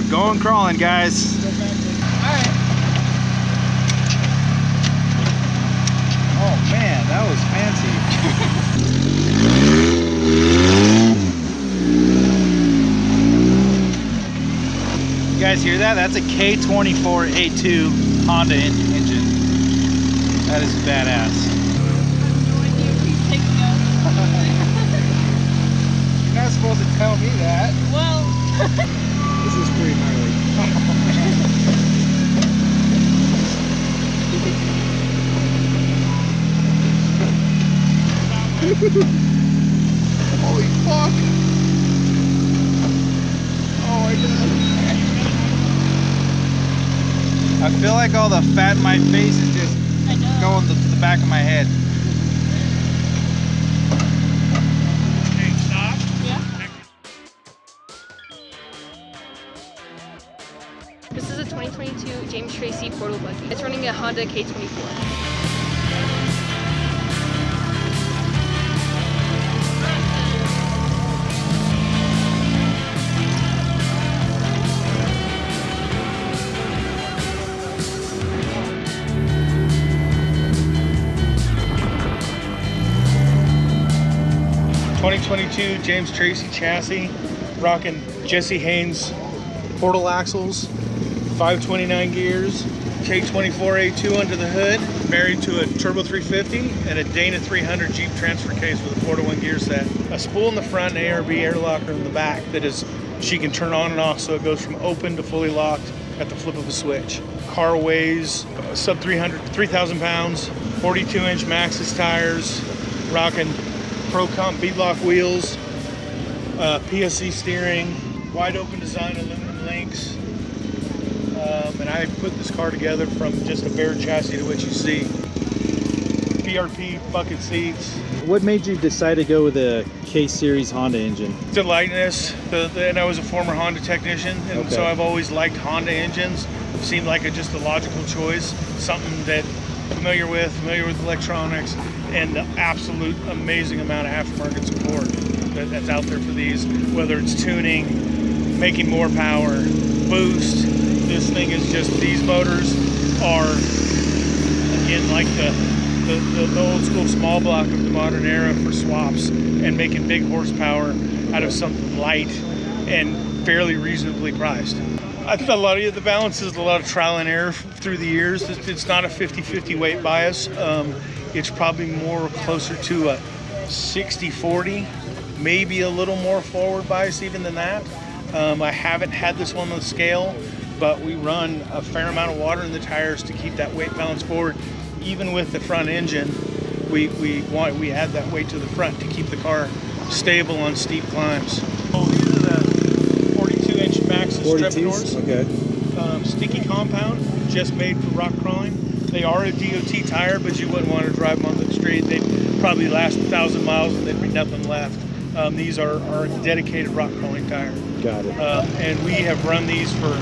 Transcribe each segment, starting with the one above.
We're going crawling, guys. Alright. Oh man, that was fancy. You guys hear that? That's a K24A2 Honda engine. That is badass. You're not supposed to tell me that. Well, This is pretty gnarly. Holy fuck! Oh my god! I feel like all the fat in my face is just going to the back of my head. Okay, stop. yeah. This is a 2022 James Tracy portal buggy. It's running a Honda K24. 2022 James Tracy chassis, rocking Jesse Haynes portal axles, 529 gears, K24A2 under the hood, married to a Turbo 350 and a Dana 300 Jeep transfer case with a 4-to-1 gear set. A spool in the front and ARB air locker in the back that is she can turn on and off, so it goes from open to fully locked at the flip of a switch. Car weighs sub 3,000 pounds, 42-inch Maxxis tires, rocking Pro Comp beadlock wheels, PSC steering, wide open design aluminum links, and I put this car together from just a bare chassis to what you see. PRP bucket seats. What made you decide to go with a K-Series Honda engine? The lightness, and I was a former Honda technician, and so I've always liked Honda engines. It seemed like just a logical choice, something that familiar with electronics, and the absolute amazing amount of aftermarket support that's out there for these, whether it's tuning, making more power, boost. This thing is just, these motors are, again, like the old school small block of the modern era for swaps and making big horsepower out of something light and fairly reasonably priced. I think a lot of the balance is a lot of trial and error through the years. It's not a 50-50 weight bias. It's probably more closer to a 60-40, maybe a little more forward bias even than that. I haven't had this one on the scale, but we run a fair amount of water in the tires to keep that weight balance forward. Even with the front engine, we add that weight to the front to keep the car stable on steep climbs. Oh, these are the 42-inch Maxxis strip doors. Okay. Sticky compound, just made for rock crawling. They are a DOT tire, but you wouldn't want to drive them on the street. They'd probably last 1,000 miles and there'd be nothing left. These are a dedicated rock crawling tire. Got it. And we have run these for,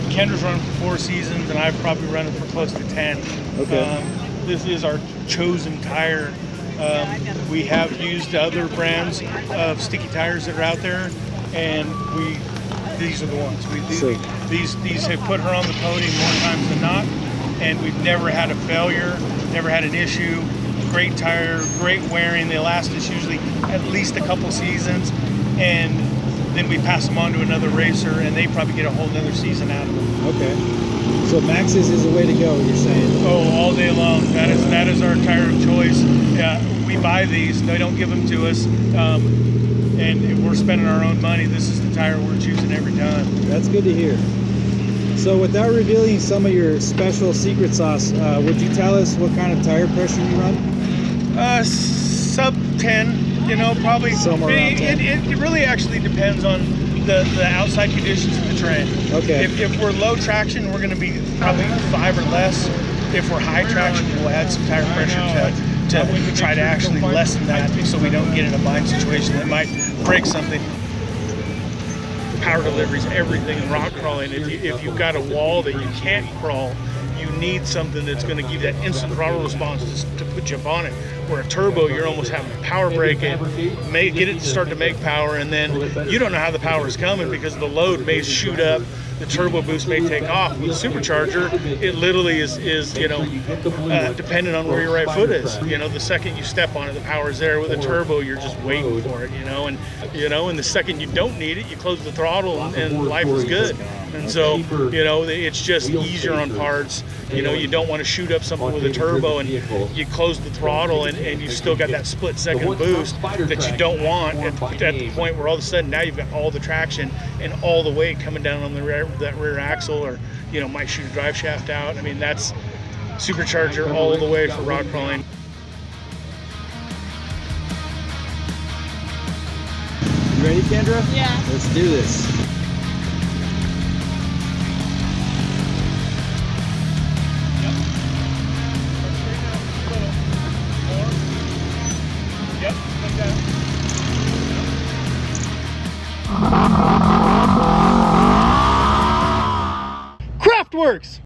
Kendra's run for 4 seasons, and I've probably run it for close to 10. Okay. This is our chosen tire. We have used other brands of sticky tires that are out there, and these are the ones. These have put her on the podium more times than not, and we've never had a failure, never had an issue. Great tire, great wearing. They last us usually at least a couple seasons, and then we pass them on to another racer, and they probably get a whole nother season out of them. Okay. So Maxxis is the way to go, you're saying? Oh, all day long. That is our tire of choice. We buy these. They don't give them to us. And if we're spending our own money, this is the tire we're choosing every time. That's good to hear. So without revealing some of your special secret sauce, would you tell us what kind of tire pressure you run? Sub 10, probably. Somewhere around 10. It really actually depends on the outside conditions of the terrain. Okay. If we're low traction, we're going to be probably 5 or less. If we're high traction, we'll add some tire pressure to try to actually lessen that so we don't get in a bind situation that might break something. Power delivery is everything in rock crawling. If you've got a wall that you can't crawl, you need something that's going to give that instant throttle response to put you up on it. Where a turbo, you're almost having to power brake it, get it to start to make power, and then you don't know how the power is coming because the load may shoot up, the turbo boost may take off. With a supercharger, it literally is dependent on where your right foot is. The second you step on it, the power is there. With a turbo, you're just waiting for it. And the second you don't need it, you close the throttle, and life is good. And so, it's just easier on parts. You don't want to shoot up something with a turbo and you close the throttle and you still got that split-second boost that you don't want at the point where all of a sudden now you've got all the traction and all the weight coming down on that rear axle, or might shoot a drive shaft out. I mean, that's supercharger all the way for rock crawling. You ready, Kendra? Yeah. Let's do this. Yep, like that. Kraftwerks!